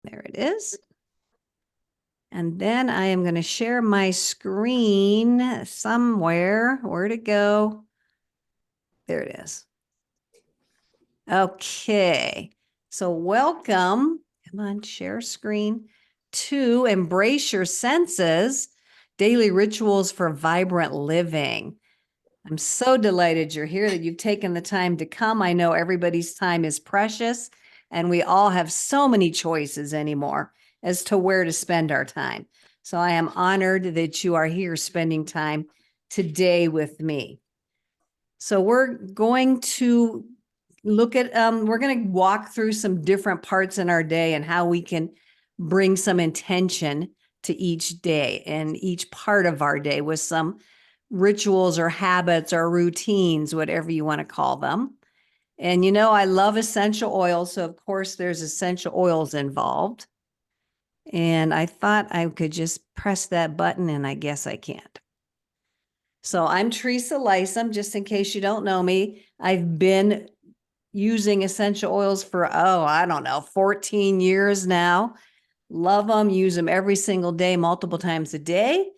There it is. And then I am going to share my screen somewhere. Where'd it go? There it is. Okay. So welcome. Come on, share screen to Embrace Your Senses, Daily Rituals for Vibrant Living. I'm so delighted you're here, that you've taken the time to come. I know everybody's time is precious, and we all have so many choices anymore as to where to spend our time. So I am honored that you are here spending time today with me. So we're going to look at, we're going to walk through some different parts in our day and how we can bring some intention to each day and each part of our day with some rituals or habits or routines, whatever you want to call them. And you know, I love essential oils. So of course there's essential oils involved. And I thought I could just press that button, and I guess I can't. So I'm Teresa Lysam, just in case you don't know me. I've been using essential oils for, I don't know, 14 years now. Love them, use them every single day, multiple times a day.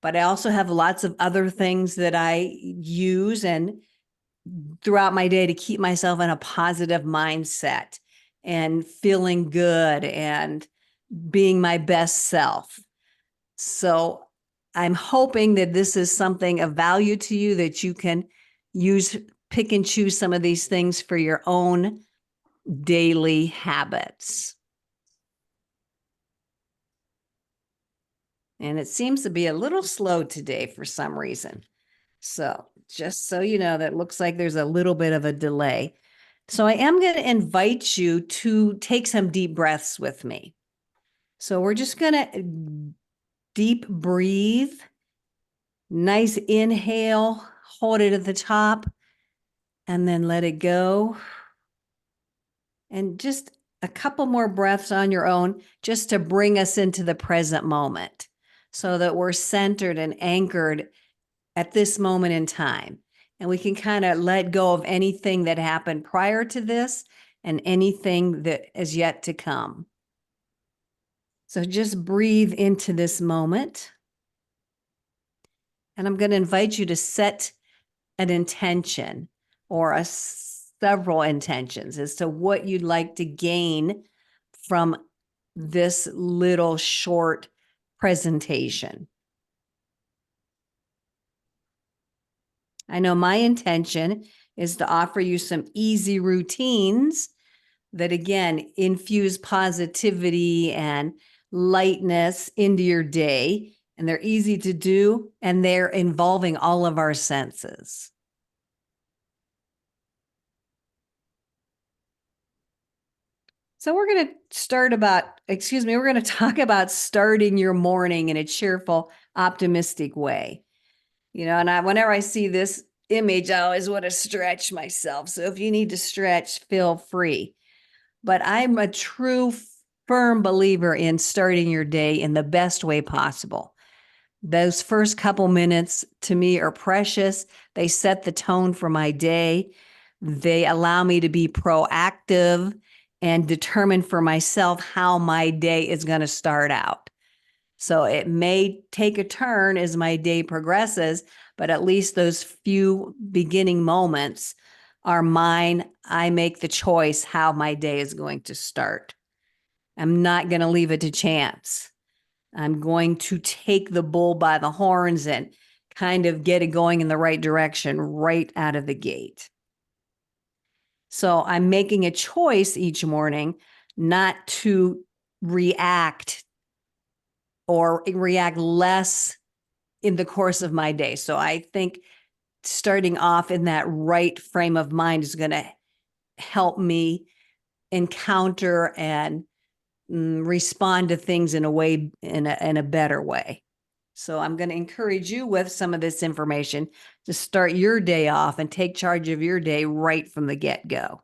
But I also have lots of other things that I use and throughout my day to keep myself in a positive mindset and feeling good and being my best self. So I'm hoping that this is something of value to you, that you can use, pick and choose some of these things for your own daily habits. And it seems to be a little slow today for some reason. So just so you know, that looks like there's a little bit of a delay. So I am going to invite you to take some deep breaths with me. So we're just going to deep breathe, nice inhale, hold it at the top, and then let it go. And just a couple more breaths on your own, just to bring us into the present moment so that we're centered and anchored at this moment in time. And we can kind of let go of anything that happened prior to this and anything that is yet to come. So just breathe into this moment. And I'm going to invite you to set an intention or several intentions as to what you'd like to gain from this little short presentation. I know my intention is to offer you some easy routines that, again, infuse positivity and lightness into your day. And they're easy to do, and they're involving all of our senses. So we're going to talk about starting your morning in a cheerful, optimistic way. You know, and whenever I see this image, I always want to stretch myself. So if you need to stretch, feel free. But I'm a true, firm believer in starting your day in the best way possible. Those first couple minutes to me are precious. They set the tone for my day. They allow me to be proactive and determine for myself how my day is going to start out. So it may take a turn as my day progresses, but at least those few beginning moments are mine. I make the choice how my day is going to start. I'm not going to leave it to chance. I'm going to take the bull by the horns and kind of get it going in the right direction right out of the gate. So I'm making a choice each morning not to react or react less in the course of my day. So I think starting off in that right frame of mind is going to help me encounter and respond to things in a way, in a better way. So I'm going to encourage you with some of this information to start your day off and take charge of your day right from the get-go.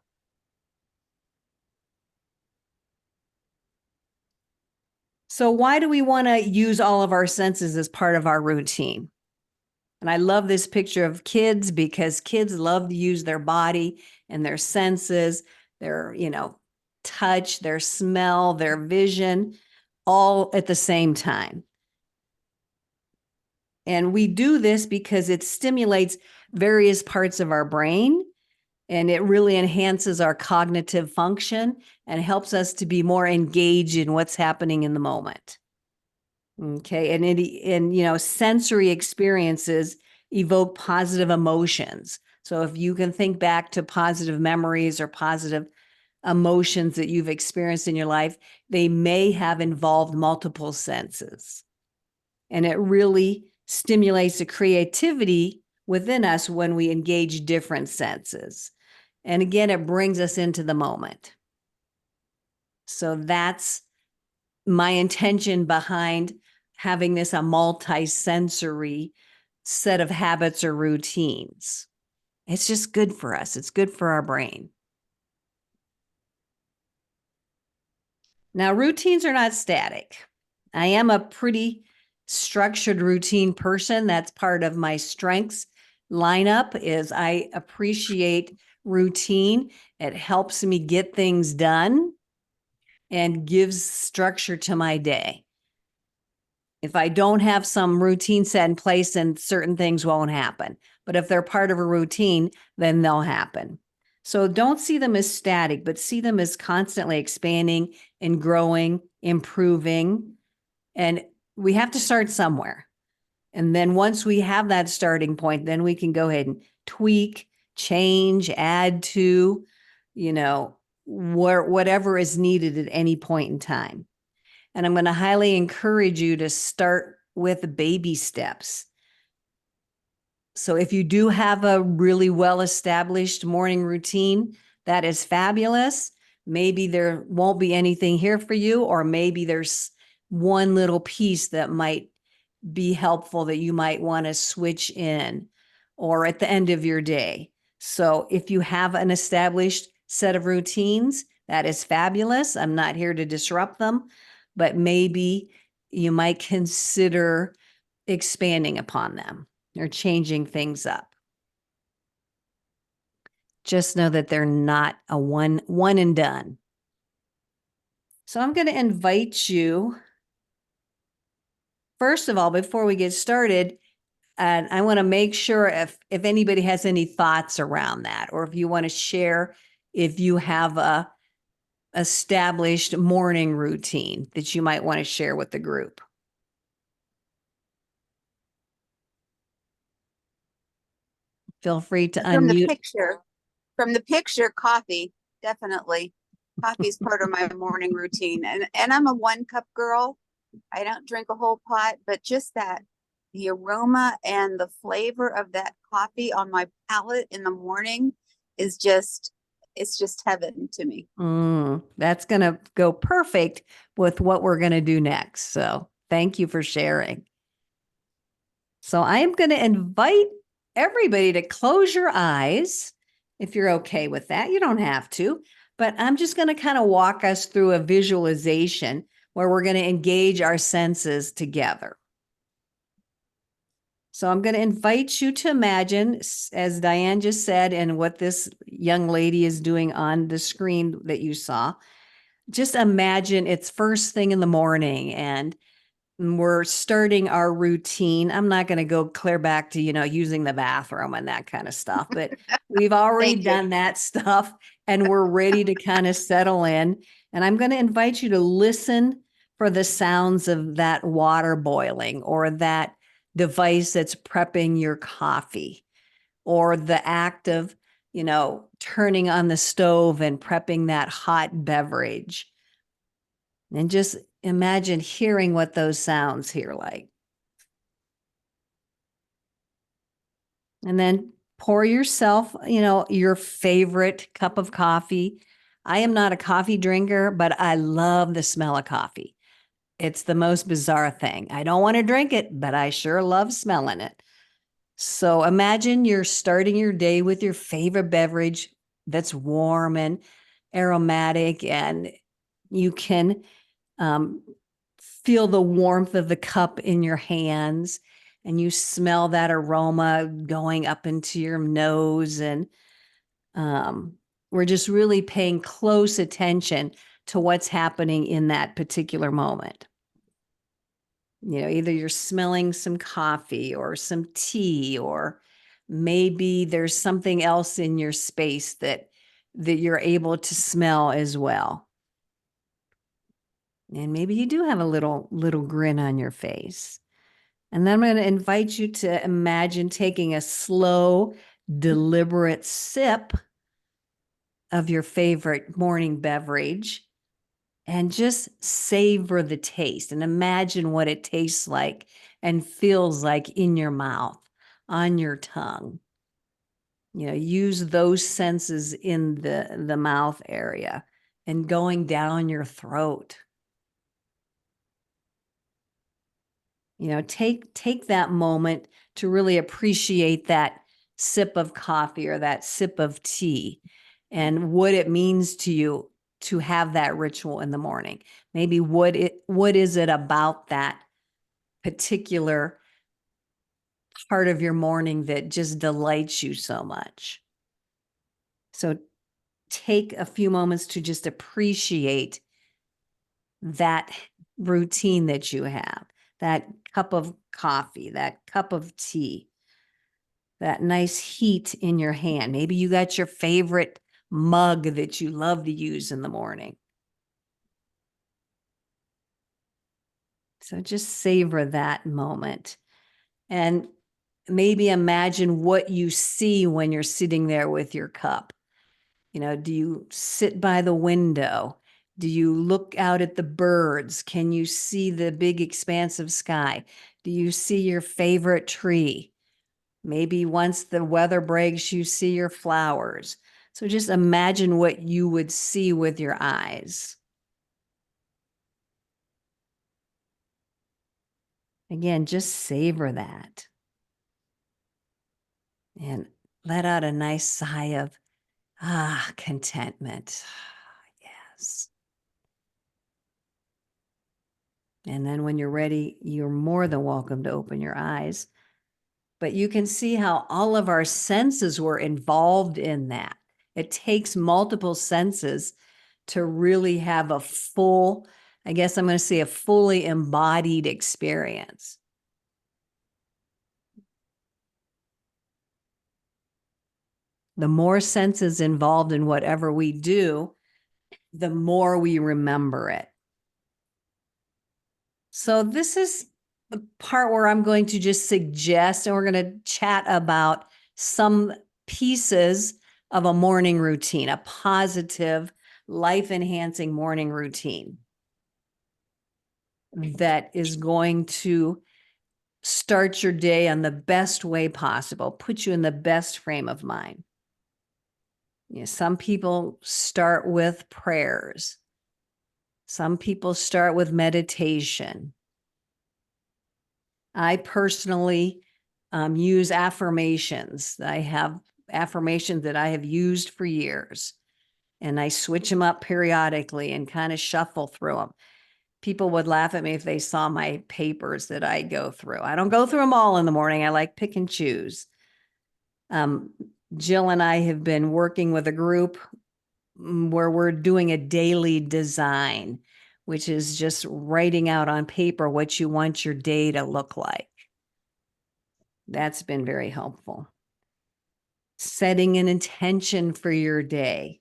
So why do we want to use all of our senses as part of our routine? And I love this picture of kids, because kids love to use their body and their senses. They're, touch, their smell, their vision, all at the same time. And we do this because it stimulates various parts of our brain, and it really enhances our cognitive function and helps us to be more engaged in what's happening in the moment. Okay. And sensory experiences evoke positive emotions. So if you can think back to positive memories or positive emotions that you've experienced in your life, they may have involved multiple senses. And it really stimulates the creativity within us when we engage different senses. And again, it brings us into the moment. So that's my intention behind having this a multi-sensory set of habits or routines. It's just good for us. It's good for our brain. Now, routines are not static. I am a pretty structured routine person. That's part of my strengths lineup is I appreciate routine. It helps me get things done and gives structure to my day. If I don't have some routine set in place, then certain things won't happen. But if they're part of a routine, then they'll happen. So don't see them as static, but see them as constantly expanding and growing, improving. And we have to start somewhere. And then once we have that starting point, then we can go ahead and tweak, change, add to, whatever is needed at any point in time. And I'm going to highly encourage you to start with baby steps. So if you do have a really well-established morning routine, that is fabulous. Maybe there won't be anything here for you, or maybe there's one little piece that might be helpful that you might want to switch in or at the end of your day. So if you have an established set of routines, that is fabulous. I'm not here to disrupt them, but maybe you might consider expanding upon them or changing things up. Just know that they're not a one and done. So I'm going to invite you, first of all, before we get started, and I want to make sure if anybody has any thoughts around that, or if you want to share, if you have a established morning routine that you might want to share with the group. Feel free to unmute. From the picture, coffee, definitely. Coffee is part of my morning routine. And I'm a 1-cup girl. I don't drink a whole pot, but just the aroma and the flavor of that coffee on my palate in the morning is it's just heaven to me. That's going to go perfect with what we're going to do next. So thank you for sharing. So I am going to invite everybody to close your eyes. If you're okay with that, you don't have to, but I'm just going to kind of walk us through a visualization where we're going to engage our senses together. So I'm going to invite you to imagine, as Diane just said, and what this young lady is doing on the screen that you saw, just imagine it's first thing in the morning and we're starting our routine. I'm not going to go clear back to, using the bathroom and that kind of stuff, but we've already done that stuff and we're ready to kind of settle in. And I'm going to invite you to listen for the sounds of that water boiling or that device that's prepping your coffee or the act of, turning on the stove and prepping that hot beverage. And just imagine hearing what those sounds hear like. And then pour yourself, your favorite cup of coffee. I am not a coffee drinker, but I love the smell of coffee. It's the most bizarre thing. I don't want to drink it, but I sure love smelling it. So imagine you're starting your day with your favorite beverage that's warm and aromatic, and you can feel the warmth of the cup in your hands, and you smell that aroma going up into your nose and We're just really paying close attention to what's happening in that particular moment. Either you're smelling some coffee or some tea, or maybe there's something else in your space that you're able to smell as well. And maybe you do have a little grin on your face. And then I'm going to invite you to imagine taking a slow, deliberate sip of your favorite morning beverage and just savor the taste and imagine what it tastes like and feels like in your mouth, on your tongue. Use those senses in the mouth area and going down your throat. Take that moment to really appreciate that sip of coffee or that sip of tea and what it means to you to have that ritual in the morning. Maybe what is it about that particular part of your morning that just delights you so much. So take a few moments to just appreciate that routine that you have, that cup of coffee, that cup of tea, that nice heat in your hand. Maybe you got your favorite mug that you love to use in the morning. So just savor that moment and maybe imagine what you see when you're sitting there with your cup. Do you sit by the window? Do you look out at the birds? Can you see the big expanse of sky? Do you see your favorite tree? Maybe once the weather breaks, you see your flowers. So just imagine what you would see with your eyes. Again, just savor that. And let out a nice sigh of, contentment. Yes. And then when you're ready, you're more than welcome to open your eyes. But you can see how all of our senses were involved in that. It takes multiple senses to really have a full, I guess I'm going to say a fully embodied experience. The more senses involved in whatever we do, the more we remember it. So this is the part where I'm going to just suggest, and we're going to chat about some pieces of a morning routine, a positive, life-enhancing morning routine that is going to start your day on the best way possible, put you in the best frame of mind. Some people start with prayers. Some people start with meditation. I personally use affirmations. I have affirmations that I have used for years, and I switch them up periodically and kind of shuffle through them. People would laugh at me if they saw my papers that I go through. I don't go through them all in the morning. I like pick and choose. Jill and I have been working with a group where we're doing a daily design, which is just writing out on paper what you want your day to look like. That's been very helpful. Setting an intention for your day.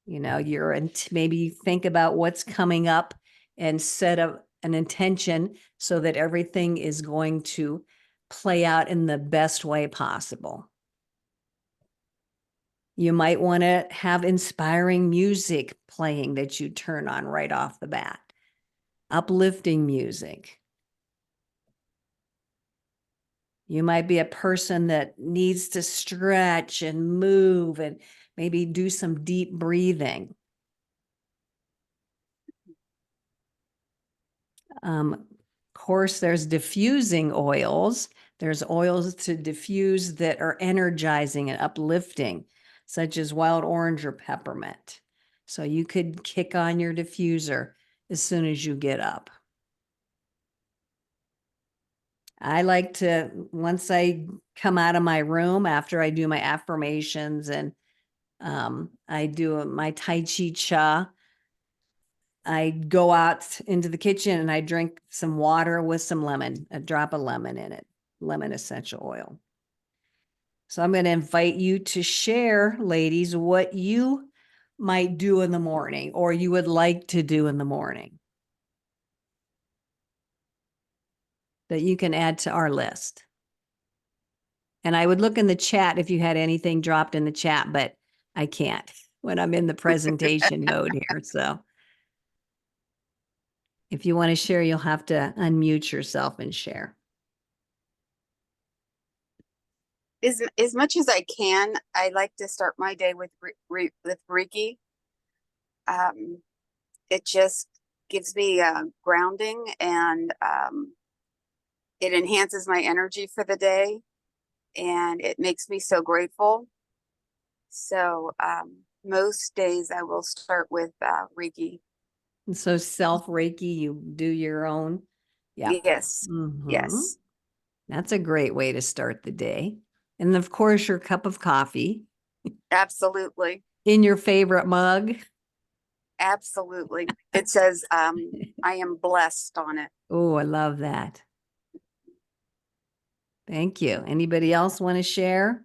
Maybe you think about what's coming up and set up an intention so that everything is going to play out in the best way possible. You might want to have inspiring music playing that you turn on right off the bat. Uplifting music. You might be a person that needs to stretch and move and maybe do some deep breathing. Of course, there's diffusing oils. There's oils to diffuse that are energizing and uplifting, such as wild orange or peppermint. So you could kick on your diffuser as soon as you get up. I like to, once I come out of my room after I do my affirmations and I do my Tai Chi Cha. I go out into the kitchen and I drink some water with some lemon, a drop of lemon in it, lemon essential oil. So I'm going to invite you to share, ladies, what you might do in the morning or you would like to do in the morning that you can add to our list. And I would look in the chat if you had anything dropped in the chat, but I can't when I'm in the presentation mode here. So if you want to share, you'll have to unmute yourself and share. As much as I can, I like to start my day with with Reiki. It just gives me grounding, and it enhances my energy for the day, and it makes me so grateful. So most days I will start with Reiki. And so self Reiki, you do your own. Yeah. Yes. Mhm. Yes. That's a great way to start the day. And of course, your cup of coffee Absolutely. in your favorite mug. Absolutely. It says, I am blessed on it. Oh, I love that. Thank you. Anybody else want to share?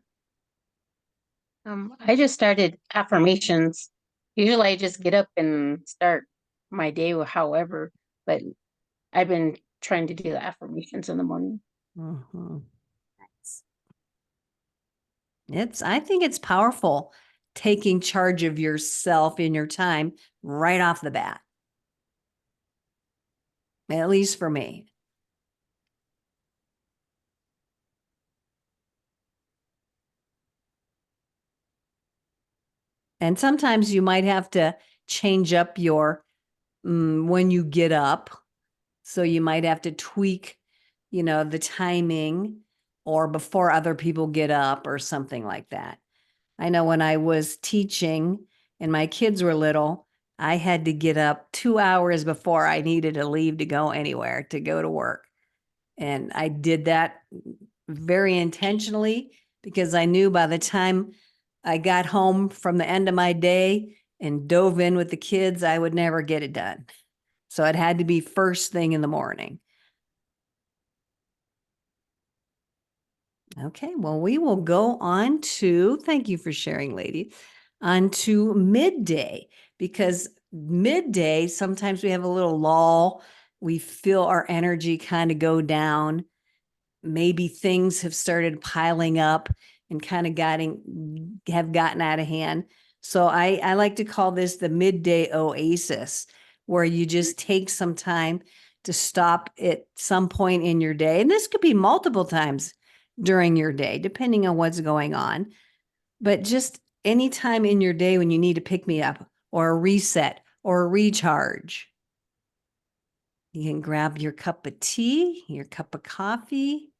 I just started affirmations. Usually I just get up and start my day however, but I've been trying to do the affirmations in the morning. Mhm. Nice. I think it's powerful taking charge of yourself in your time right off the bat. At least for me. And sometimes you might have to change up your when you get up. So you might have to tweak, the timing or before other people get up or something like that. I know when I was teaching and my kids were little, I had to get up 2 hours before I needed to leave to go anywhere, to go to work. And I did that very intentionally because I knew by the time I got home from the end of my day and dove in with the kids, I would never get it done. So it had to be first thing in the morning. Okay, well, we will go on to, thank you for sharing, lady, on to midday, because midday, sometimes we have a little lull. We feel our energy kind of go down. Maybe things have started piling up and kind of have gotten out of hand. So I like to call this the midday oasis, where you just take some time to stop at some point in your day. And this could be multiple times during your day, depending on what's going on. But just any time in your day when you need to pick me up or a reset or a recharge. You can grab your cup of tea, your cup of coffee.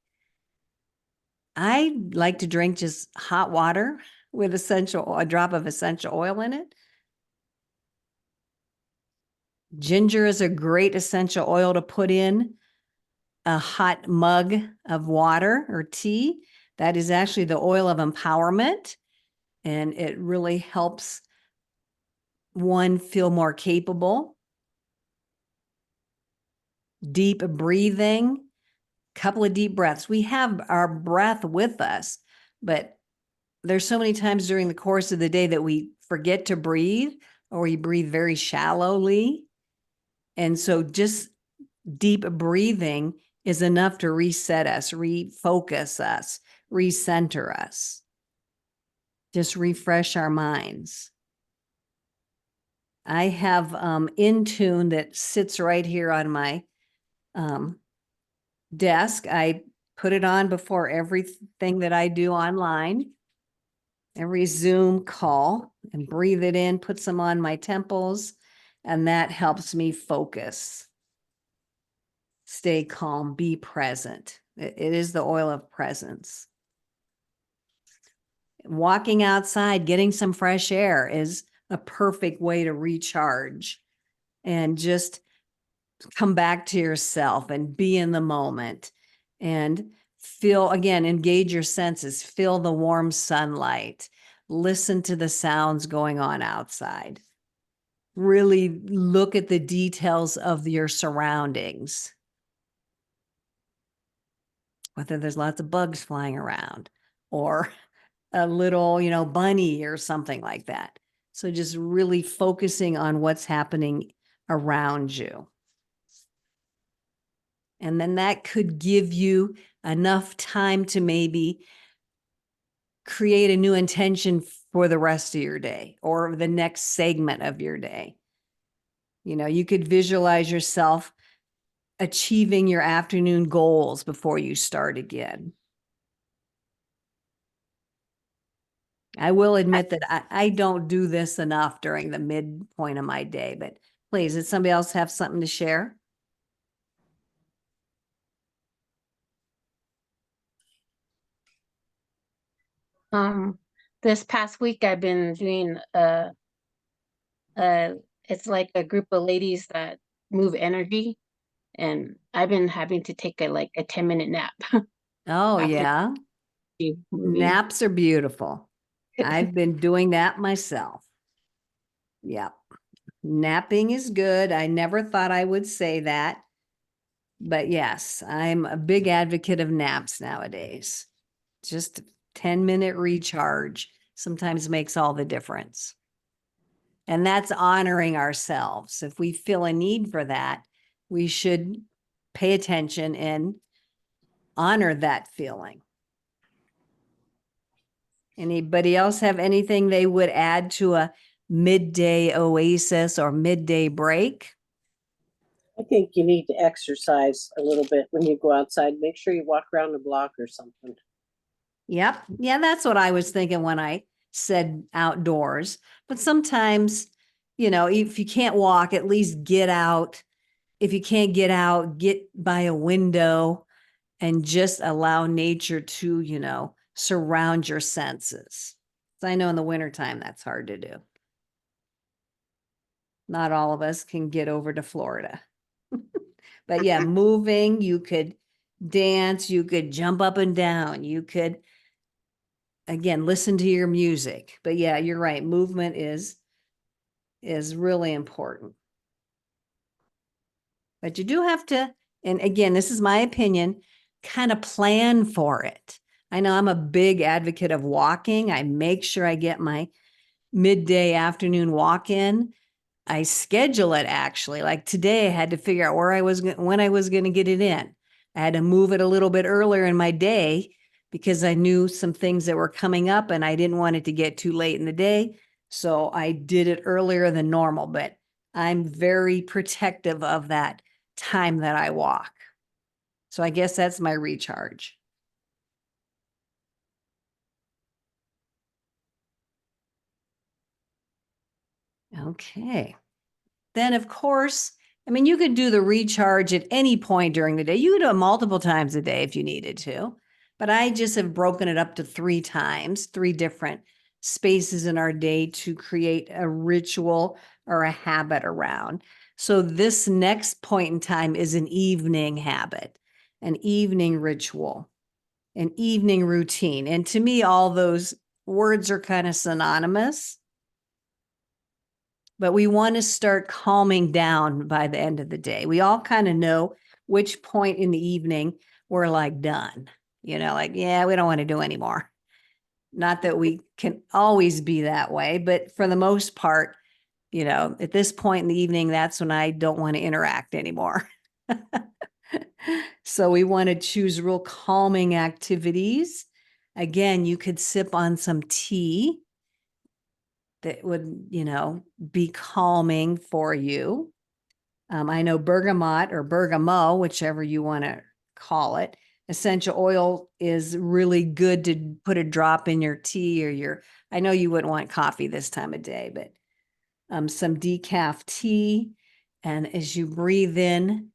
I like to drink just hot water with a drop of essential oil in it. Ginger is a great essential oil to put in a hot mug of water or tea. That is actually the oil of empowerment, and it really helps one feel more capable. Deep breathing, couple of deep breaths. We have our breath with us, but there's so many times during the course of the day that we forget to breathe or we breathe very shallowly. And so just deep breathing is enough to reset us, refocus us, recenter us, just refresh our minds. I have Intune that sits right here on my desk. I put it on before everything that I do online, every Zoom call, and breathe it in, put some on my temples, and that helps me focus. Stay calm, be present. It is the oil of presence. Walking outside, getting some fresh air is a perfect way to recharge and just come back to yourself and be in the moment and feel, again, engage your senses, feel the warm sunlight, listen to the sounds going on outside. Really look at the details of your surroundings. Whether there's lots of bugs flying around or a little, bunny or something like that. So just really focusing on what's happening around you. And then that could give you enough time to maybe create a new intention for the rest of your day or the next segment of your day. You could visualize yourself achieving your afternoon goals before you start again. I will admit that I don't do this enough during the midpoint of my day, but please, does somebody else have something to share? This past week I've been doing it's like a group of ladies that move energy, and I've been having to take a 10-minute nap. Oh, after yeah. moving. Naps are beautiful. I've been doing that myself. Yep. Napping is good. I never thought I would say that. But yes, I'm a big advocate of naps nowadays. Just 10-minute recharge sometimes makes all the difference. And that's honoring ourselves. If we feel a need for that, we should pay attention and honor that feeling. Anybody else have anything they would add to a midday oasis or midday break? I think you need to exercise a little bit when you go outside. Make sure you walk around the block or something. Yep. Yeah, that's what I was thinking when I said outdoors. But sometimes, if you can't walk, at least get out. If you can't get out, get by a window and just allow nature to, surround your senses. So I know in the wintertime that's hard to do. Not all of us can get over to Florida. But yeah, moving, you could dance, you could jump up and down, you could, again, listen to your music. But yeah, you're right. Movement is really important. But you do have to, and again, this is my opinion, kind of plan for it. I know I'm a big advocate of walking. I make sure I get my midday afternoon walk in. I schedule it actually. Like today, I had to figure out when I was going to get it in. I had to move it a little bit earlier in my day because I knew some things that were coming up and I didn't want it to get too late in the day. So I did it earlier than normal, but I'm very protective of that time that I walk. So I guess that's my recharge. Okay. Then, of course, you could do the recharge at any point during the day. You could do it multiple times a day if you needed to, but I just have broken it up to 3 times, 3 different spaces in our day to create a ritual or a habit around. So this next point in time is an evening habit, an evening ritual, an evening routine. And to me, all those words are kind of synonymous. But we want to start calming down by the end of the day. We all kind of know which point in the evening we're like done, yeah, we don't want to do anymore. Not that we can always be that way, but for the most part, at this point in the evening, that's when I don't want to interact anymore. So we want to choose real calming activities. Again, you could sip on some tea that would, be calming for you. I know bergamot or bergamot, whichever you want to call it, essential oil is really good to put a drop in your tea or I know you wouldn't want coffee this time of day, but some decaf tea. And as you breathe in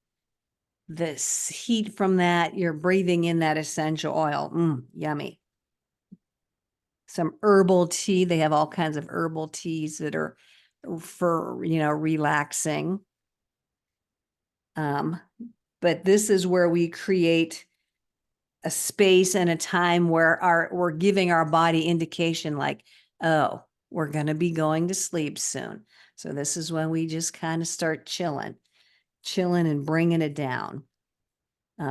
this heat from that, you're breathing in that essential oil. Yummy. Some herbal tea. They have all kinds of herbal teas that are for, relaxing. But this is where we create a space and a time where we're giving our body indication like, oh, we're going to be going to sleep soon. So this is when we just kind of start chilling and bringing it down.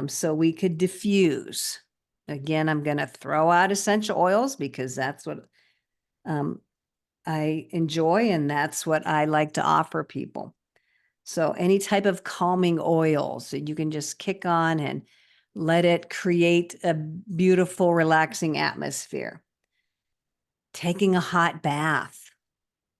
So we could diffuse. Again, I'm going to throw out essential oils because that's what I enjoy and that's what I like to offer people. So any type of calming oils that you can just kick on and let it create a beautiful, relaxing atmosphere. Taking a hot bath.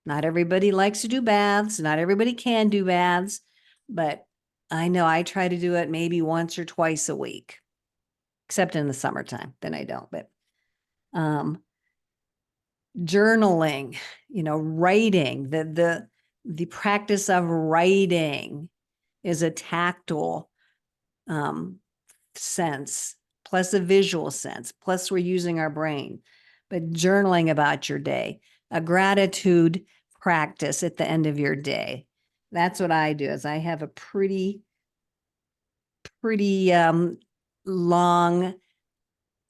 Not everybody likes to do baths. Not everybody can do baths, but I know I try to do it maybe once or twice a week, except in the summertime. Then I don't, but journaling, writing, the practice of writing is a tactile sense, plus a visual sense, plus we're using our brain. But journaling about your day, a gratitude practice at the end of your day. That's what I do. Is I have a pretty long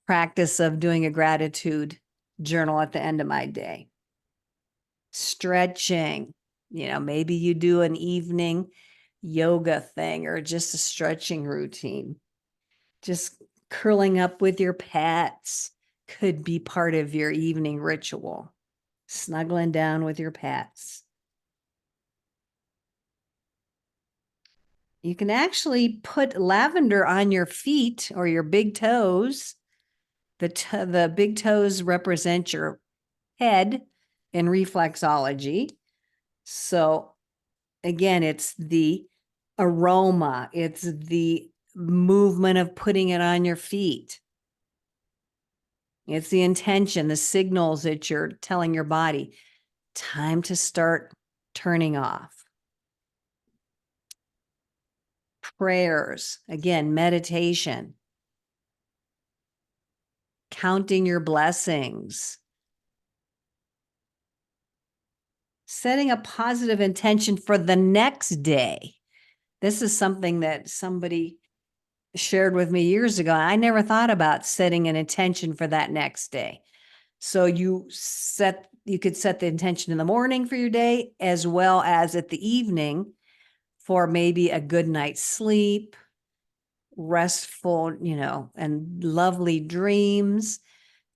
practice of doing a gratitude journal at the end of my day. Stretching, maybe you do an evening yoga thing or just a stretching routine. Just curling up with your pets could be part of your evening ritual. Snuggling down with your pets. You can actually put lavender on your feet or your big toes. The big toes represent your head in reflexology. So again, it's the aroma, it's the movement of putting it on your feet. It's the intention, the signals that you're telling your body, time to start turning off. Prayers, again, meditation. Counting your blessings. Setting a positive intention for the next day. This is something that somebody shared with me years ago. I never thought about setting an intention for that next day. So you could set the intention in the morning for your day as well as at the evening for maybe a good night's sleep, restful, and lovely dreams.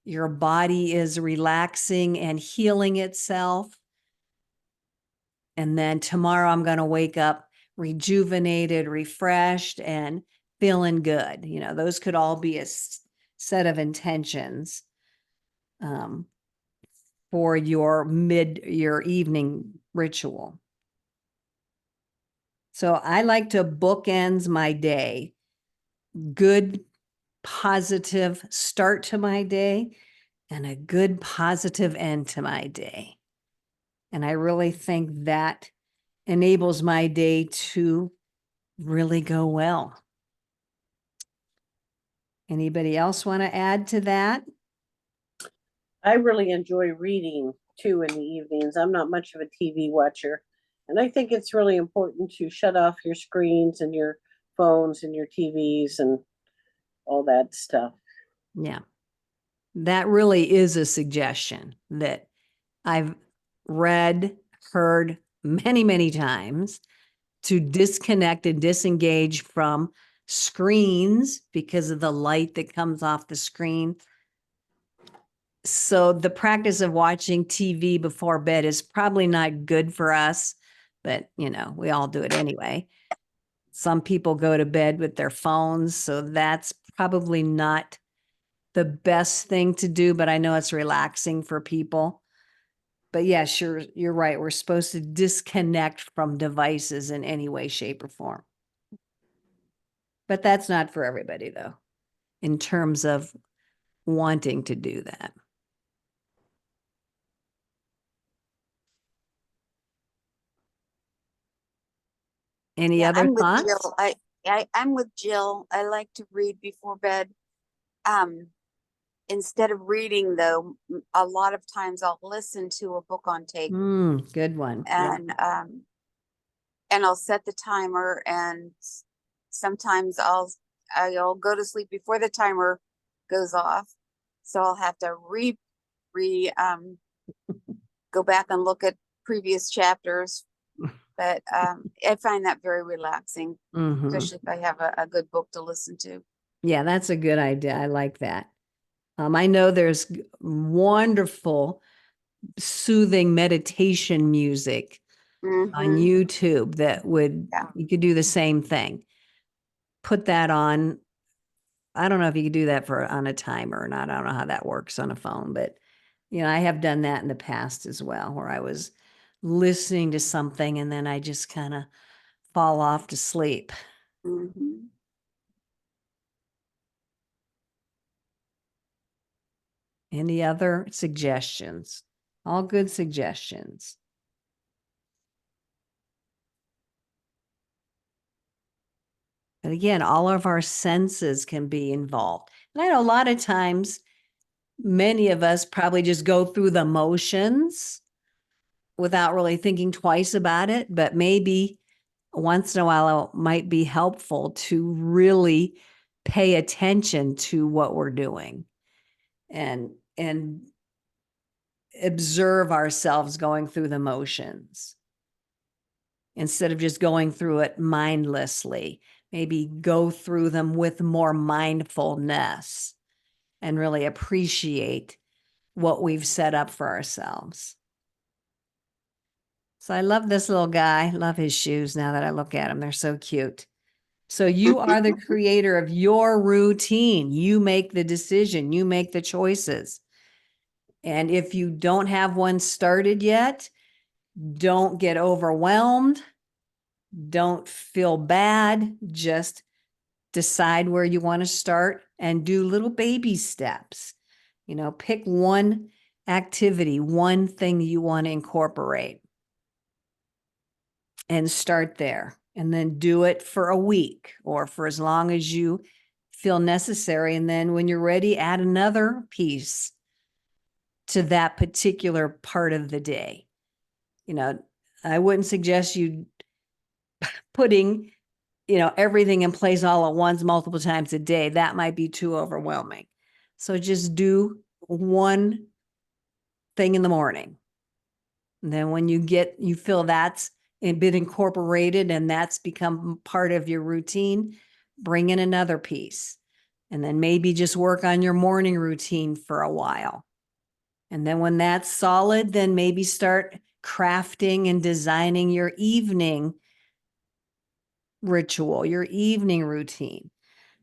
Your body is relaxing and healing itself. And then tomorrow I'm going to wake up rejuvenated, refreshed, and feeling good. Those could all be a set of intentions for your evening ritual. So I like to bookends my day. Good, positive start to my day and a good, positive end to my day. And I really think that enables my day to really go well. Anybody else want to add to that? I really enjoy reading too in the evenings. I'm not much of a TV watcher. And I think it's really important to shut off your screens and your phones and your TVs and all that stuff. Yeah. That really is a suggestion that I've read, heard many, many times, to disconnect and disengage from screens because of the light that comes off the screen. So the practice of watching TV before bed is probably not good for us, but we all do it anyway. Some people go to bed with their phones, so that's probably not the best thing to do, but I know it's relaxing for people. But yeah, sure, you're right. We're supposed to disconnect from devices in any way, shape, or form. But that's not for everybody, though, in terms of wanting to do that. Any Yeah, other I'm with thoughts? Jill. I'm with Jill. I like to read before bed. Instead of reading though, a lot of times I'll listen to a book on tape Good one. Yeah. and I'll set the timer, and sometimes I'll go to sleep before the timer goes off. So I'll have to go back and look at previous chapters. But I find that very relaxing, Mhm. especially if I have a good book to listen to. Yeah, that's a good idea. I like that. I know there's wonderful soothing meditation music on Mhm. YouTube that would, Yeah. you could do the same thing. Put that on. I don't know if you could do that on a timer or not. I don't know how that works on a phone, but I have done that in the past as well, where I was listening to something and then I just kind of fall off to sleep. Mhm. Any other suggestions? All good suggestions. But again, all of our senses can be involved. And I know a lot of times, many of us probably just go through the motions without really thinking twice about it, but maybe once in a while it might be helpful to really pay attention to what we're doing and observe ourselves going through the motions instead of just going through it mindlessly. Maybe go through them with more mindfulness and really appreciate what we've set up for ourselves. So I love this little guy. Love his shoes now that I look at him. They're so cute. So you are the creator of your routine. You make the decision. You make the choices. And if you don't have one started yet, don't get overwhelmed. Don't feel bad. Just decide where you want to start and do little baby steps. Pick one activity, one thing you want to incorporate and start there. And then do it for a week or for as long as you feel necessary. And then when you're ready, add another piece to that particular part of the day. I wouldn't suggest you putting, everything in place all at once multiple times a day. That might be too overwhelming. So just do one thing in the morning. And then when you feel that's been incorporated and that's become part of your routine, bring in another piece. And then maybe just work on your morning routine for a while. And then when that's solid, then maybe start crafting and designing your evening ritual, your evening routine.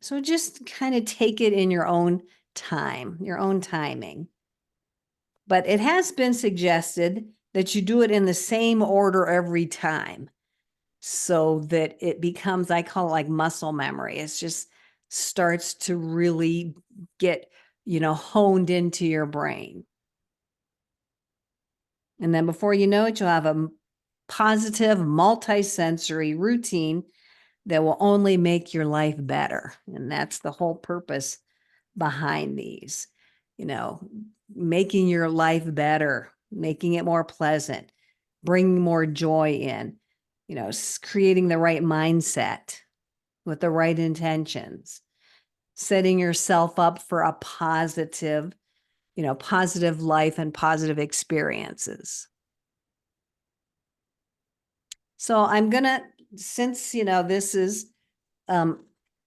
So just kind of take it in your own time, your own timing. But it has been suggested that you do it in the same order every time so that it becomes, I call it like muscle memory. It's just starts to really get, honed into your brain. And then before you know it, you'll have a positive, multi-sensory routine that will only make your life better. And that's the whole purpose behind these, making your life better, making it more pleasant, bringing more joy in, creating the right mindset with the right intentions, setting yourself up for a positive, positive life and positive experiences. So I'm going to, since, this is,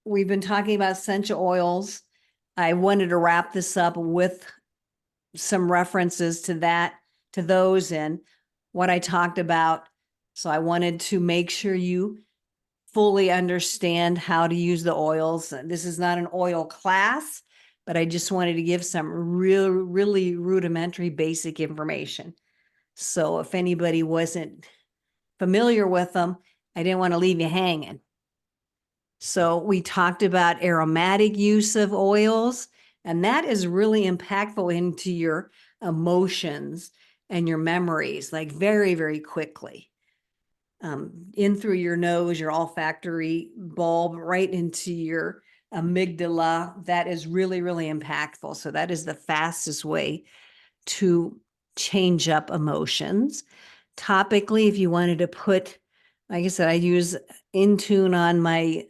we've been talking about essential oils. I wanted to wrap this up with some references to those and what I talked about. So I wanted to make sure you fully understand how to use the oils. This is not an oil class, but I just wanted to give some really rudimentary basic information. So if anybody wasn't familiar with them, I didn't want to leave you hanging. So we talked about aromatic use of oils, and that is really impactful into your emotions and your memories, like very, very quickly. In through your nose, your olfactory bulb, right into your amygdala. That is really, really impactful. So that is the fastest way to change up emotions. Topically, if you wanted to put, like I said, I use Intune on my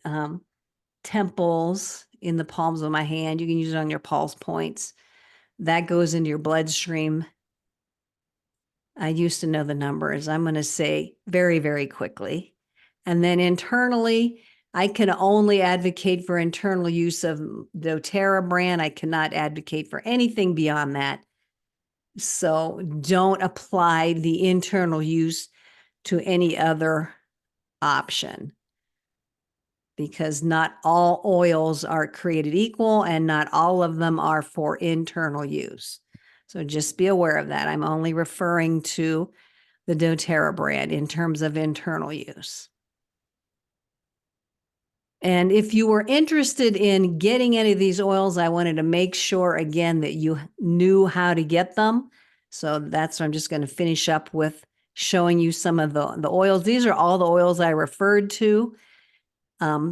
temples, in the palms of my hand. You can use it on your pulse points. That goes into your bloodstream I used to know the numbers. I'm going to say very, very quickly. And then internally, I can only advocate for internal use of doTERRA brand. I cannot advocate for anything beyond that. So don't apply the internal use to any other option, because not all oils are created equal and not all of them are for internal use. So just be aware of that. I'm only referring to the doTERRA brand in terms of internal use. And if you were interested in getting any of these oils, I wanted to make sure again that you knew how to get them. So that's what I'm just going to finish up with, showing you some of the oils. These are all the oils I referred to.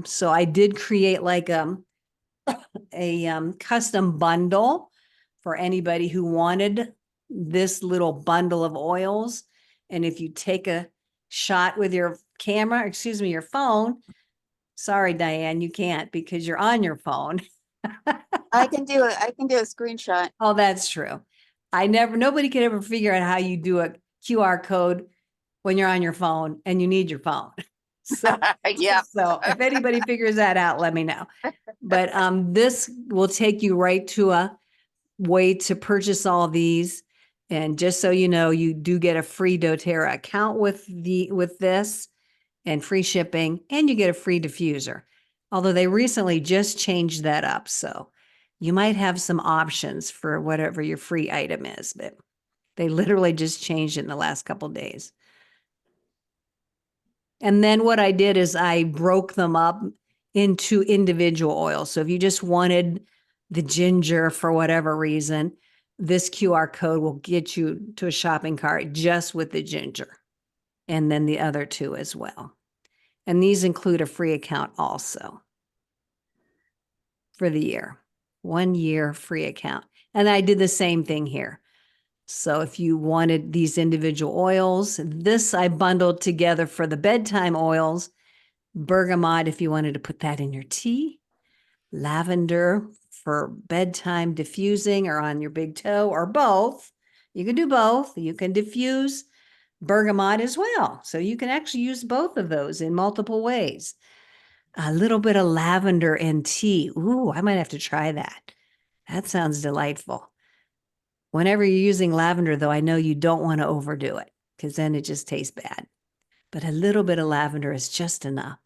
So I did create like a custom bundle for anybody who wanted this little bundle of oils. And if you take a shot with your camera, excuse me, your phone, sorry, Diane, you can't because you're on your phone. I can do it. I can do a screenshot. Oh, that's true. Nobody could ever figure out how you do a QR code when you're on your phone and you need your phone. So, Yeah. so if anybody figures that out, let me know. But this will take you right to a way to purchase all these. And just so you know, you do get a free doTERRA account with this and free shipping, and you get a free diffuser. Although they recently just changed that up. So you might have some options for whatever your free item is, but they literally just changed it in the last couple of days. And then what I did is I broke them up into individual oils. So if you just wanted the ginger for whatever reason, this QR code will get you to a shopping cart just with the ginger, and then the other two as well. And these include a free account also for the year, 1 year free account. And I did the same thing here. So if you wanted these individual oils, this I bundled together for the bedtime oils, bergamot if you wanted to put that in your tea, lavender for bedtime diffusing or on your big toe, or both. You can do both. You can diffuse bergamot as well. So you can actually use both of those in multiple ways. A little bit of lavender and tea. Ooh, I might have to try that. That sounds delightful. Whenever you're using lavender, though, I know you don't want to overdo it because then it just tastes bad. But a little bit of lavender is just enough.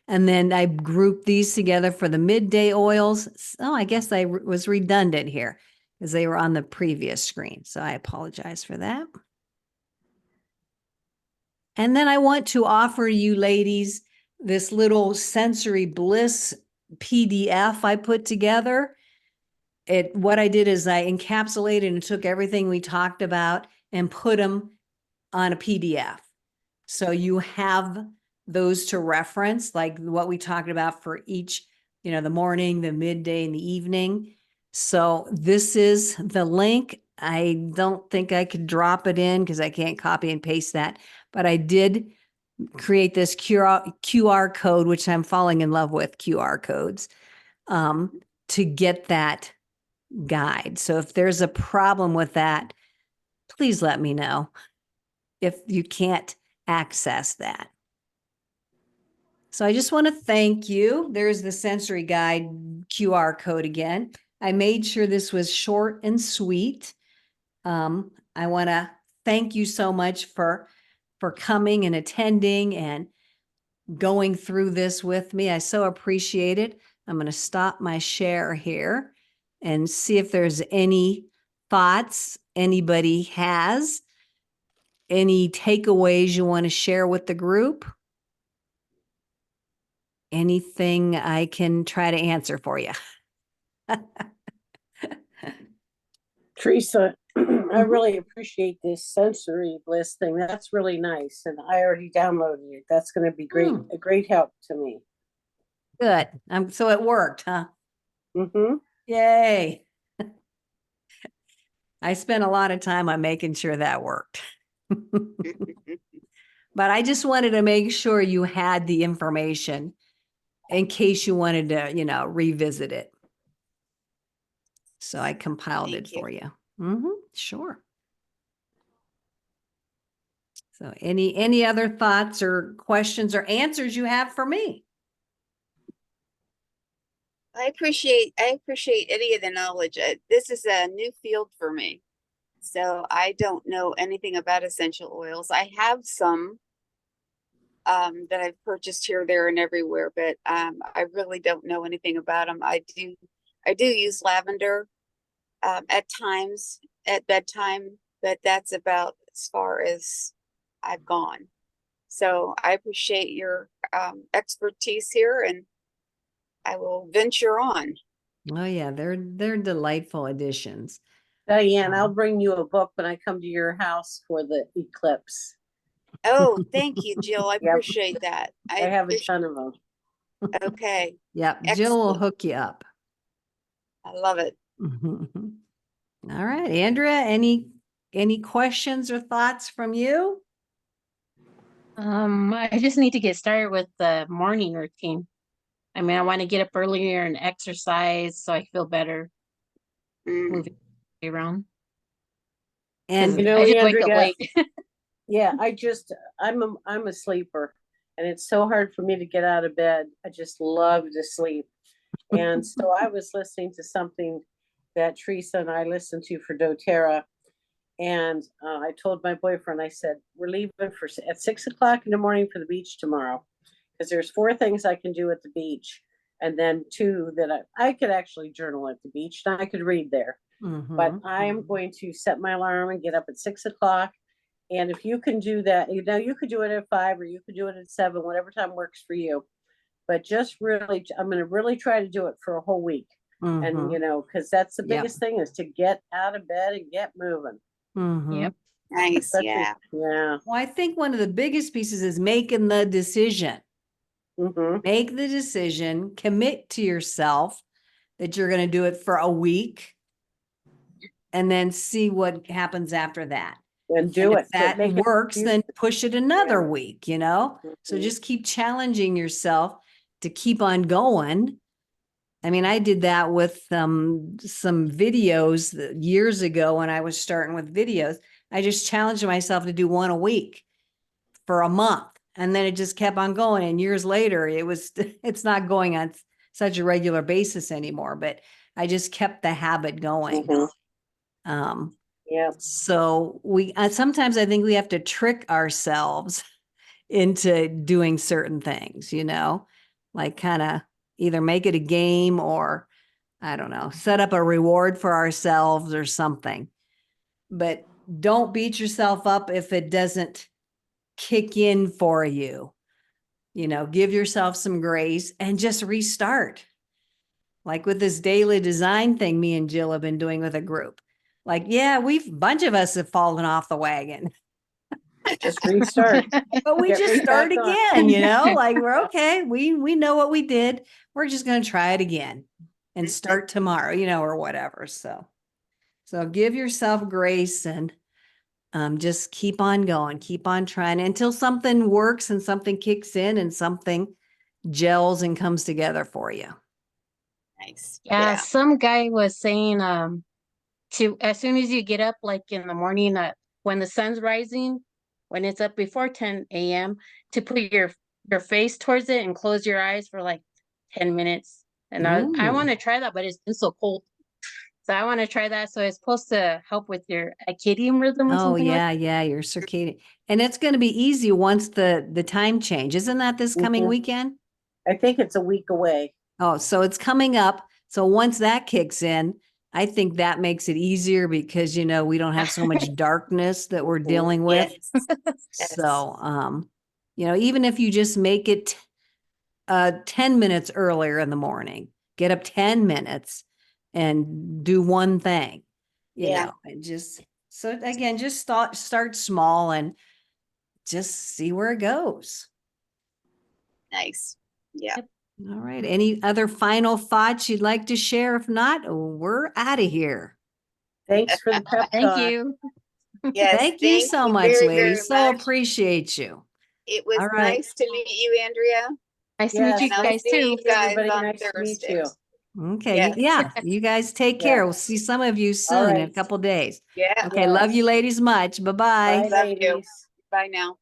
And then I grouped these together for the midday oils. Oh, I guess I was redundant here because they were on the previous screen. So I apologize for that. And then I want to offer you ladies this little sensory bliss PDF I put together. What I did is I encapsulated and took everything we talked about and put them on a PDF. So you have those to reference, like what we talked about for each, the morning, the midday, and the evening. So this is the link. I don't think I could drop it in because I can't copy and paste that, but I did create this QR code, which I'm falling in love with QR codes, to get that guide. So if there's a problem with that, please let me know if you can't access that. So I just want to thank you. There's the sensory guide QR code again. I made sure this was short and sweet. I want to thank you so much for coming and attending and going through this with me. I so appreciate it. I'm going to stop my share here and see if there's any thoughts anybody has, any takeaways you want to share with the group, anything I can try to answer for you. Teresa, I really appreciate this sensory bliss thing. That's really nice. And I already downloaded it. That's going to be great, a great help to me. Good. So it worked, huh? Mm-hmm. Yay. I spent a lot of time on making sure that worked. But I just wanted to make sure you had the information in case you wanted to, revisit it. So I compiled it for you. Sure. So any other thoughts or questions or answers you have for me? I appreciate any of the knowledge. This is a new field for me. So I don't know anything about essential oils. I have some that I've purchased here, there, and everywhere, but I really don't know anything about them. I do use lavender at times at bedtime, but that's about as far as I've gone. So I appreciate your expertise here, and I will venture on. Oh yeah, they're delightful additions. Diane, I'll Um, bring you a book when I come to your house for the eclipse. Oh, thank you, Jill. I Yep. appreciate that. I have a appreciate- ton of them. Okay, Yep, Jill will excellent. hook you up. I love it. All right, Andrea, any questions or thoughts from you? I just need to get started with the morning routine. I mean, I want to get up earlier and exercise so I feel better Mm. moving around. And You know, I just wake up Andrea, late. yeah, I'm a sleeper, and it's so hard for me to get out of bed. I just love to sleep. And so I was listening to something that Teresa and I listened to for doTERRA. And I told my boyfriend, I said, we're leaving at 6 o'clock in the morning for the beach tomorrow. Because there's 4 things I can do at the beach. And then 2 that I could actually journal at the beach and I could read there. But I am going to set my alarm and get up at 6 o'clock. And if you can do that, you know, you could do it at 5 or you could do it at 7, whatever time works for you. But just really, I'm going to really try to do it for a whole week. And, you know, because that's the Yep. biggest thing is to get out of bed and get moving. Yep. Nice. Especially- Yeah. Yeah. Well, I think one of the biggest pieces is making the decision. Mm-hmm. Make the decision, commit to yourself that you're going to do it for a week and then see what happens after that. And do And it. if that Make it works, then push it another Yeah. week, you know? So Mhm. just keep challenging yourself to keep on going. I mean, I did that with some videos years ago when I was starting with videos. I just challenged myself to do one a week for a month. And then it just kept on going. And years later, it's not going on such a regular basis anymore, but I just kept the habit going. Mhm. Um, Yeah. so sometimes I think we have to trick ourselves into doing certain things, you know, like kind of either make it a game or I don't know, set up a reward for ourselves or something. But don't beat yourself up if it doesn't kick in for you. You know, give yourself some grace and just restart. Like with this daily design thing me and Jill have been doing with a group. Like, yeah, bunch of us have fallen off the wagon, Just restart. but we Get just right start back on. again, you know, like we're okay. We know what we did. We're just going to try it again and start tomorrow, you know, or whatever. So give yourself grace and just keep on going, keep on trying until something works and something kicks in and something gels and comes together for you. Nice. Yeah, some guy was saying to as soon as you get up, like in the morning, when the sun's rising, when it's up before 10 a.m., to put your face towards it and close your eyes for like 10 minutes. And I want to try that, but it's been so cold. So I want to try that. So it's supposed to help with your circadian rhythm or Oh something like yeah, yeah, your circadian. And it's going to be easy once the time change. Isn't that this coming Mhm. weekend? I think it's a week away. Oh, so it's coming up. So once that kicks in, I think that makes it easier because, you know, we don't have so much darkness that we're dealing with. Yes. So, you know, even if you just make it 10 minutes earlier in the morning, get up 10 minutes and do one thing, you Yeah. know, and just, so again, just start small and just see where it goes. Nice. Yeah. All right. Any other final thoughts you'd like to share? If not, we're out of here. Thanks for the pep Thank talk. you. Yes. Thank you so much, very, ladies. very So much. appreciate you. It was All right. nice to meet you, Andrea. Nice to Yes, meet you And I'll guys see too. you guys everybody. on Nice to meet you. Thursdays. Okay. Yes. Yeah. You guys take Yeah. care. We'll see some of you soon in a right. couple days. Yeah. Okay. Love you Yes. ladies much. Bye-bye. Bye, Love you. ladies. Bye now.